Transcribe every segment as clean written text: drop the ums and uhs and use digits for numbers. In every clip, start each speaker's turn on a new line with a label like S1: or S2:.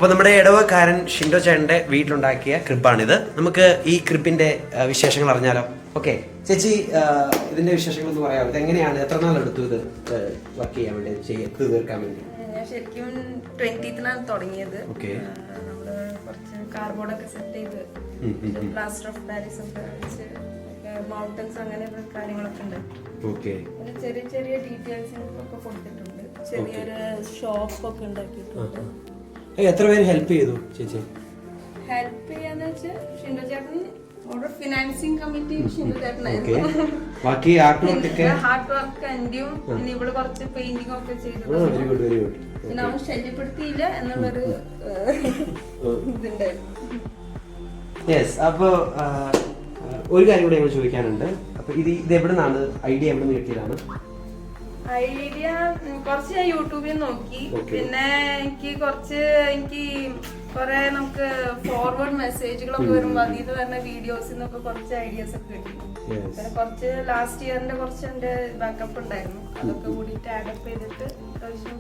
S1: അപ്പോൾ നമ്മുടെ ഇടവക്കാരൻ ഷിൻഡോ ചേട്ടൻ്റെ വീട്ടിലുണ്ടാക്കിയ ക്രിബാണിത്. നമുക്ക് ഈ ക്രിബിന്റെ വിശേഷങ്ങൾ അറിഞ്ഞാലോ? ഓക്കെ ചേച്ചി, ഇതിന്റെ വിശേഷങ്ങൾ ഒന്ന് പറയാമോ? ഇത് എങ്ങനെയാണ്, എത്ര നാളെടുത്തു ഇത് വർക്ക് ചെയ്യാൻ വേണ്ടി, തീർക്കാൻ വേണ്ടി?
S2: ശരിക്കും 20th തുടങ്ങിയത്.
S1: നമ്മള്
S2: കുറച്ച് കാർബോർഡൊക്കെ സെറ്റ് ചെയ്ത് പ്ലാസ്റ്റർ ഓഫ് പാരീസ് ഒക്കെ വെച്ച് മൗണ്ടൻസ് അങ്ങനെ കാര്യങ്ങളൊക്കെ ഉണ്ട്. ചെറിയ ചെറിയ ഡീറ്റെയിൽസ് ഒക്കെ കൊടുത്തിട്ടുണ്ട്. ചെറിയൊരു ഷോപ്പ് ഒക്കെ ഉണ്ടാക്കിയിട്ടുണ്ട്.
S1: എത്ര പേര് ഹെൽപ്പ് ചെയ്തു ചേച്ചി?
S2: ഹെൽപ്പ് ചെയ്യാന്ന് വെച്ചാൽ ഷിൻഡോ ചേട്ടൻ ഫിനാൻസിങ് കമ്മിറ്റി ഷിൻഡോ ചേട്ടനായിരുന്നു.
S1: ബാക്കി ഹാർഡ്
S2: വർക്ക് എന്റെയും പിന്നെ ഇവള് കുറച്ച് പെയിന്റിംഗ് ഒക്കെ ചെയ്തു. പിന്നെ അവൻ ശല്യപ്പെടുത്തിയില്ല എന്നുള്ളൊരു ഇതുണ്ടായിരുന്നു.
S1: അപ്പൊ ഒരു കാര്യം കൂടെ ഞങ്ങൾ ചോദിക്കാനുണ്ട്. അപ്പൊ ഇത് എവിടെ നിന്നാണ് ഐഡിയ, എവിടെ നിന്ന് കിട്ടിയതാണ്?
S2: ഐഡിയ കുറച്ച് ഞാൻ യൂട്യൂബിൽ നോക്കി. പിന്നെ എനിക്ക് കുറെ നമുക്ക് ഫോർവേഡ് മെസ്സേജുകളൊക്കെ വരുമ്പോ അതിൽ നിന്ന് വരുന്ന വീഡിയോസിൽ നിന്നൊക്കെ കുറച്ച് ഐഡിയാസ് ഒക്കെ കിട്ടി. പിന്നെ കുറച്ച് ലാസ്റ്റ് ഇയറിന്റെ കുറച്ച് എന്റെ ബാക്കപ്പ് ഉണ്ടായിരുന്നു. അതൊക്കെ കൂടിയിട്ട് ആഡപ്പ് ചെയ്തിട്ട് അത്യാവശ്യം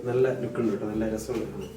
S1: നല്ല ലുക്ക് ഉണ്ട് കേട്ടോ, നല്ല രസമുണ്ട്.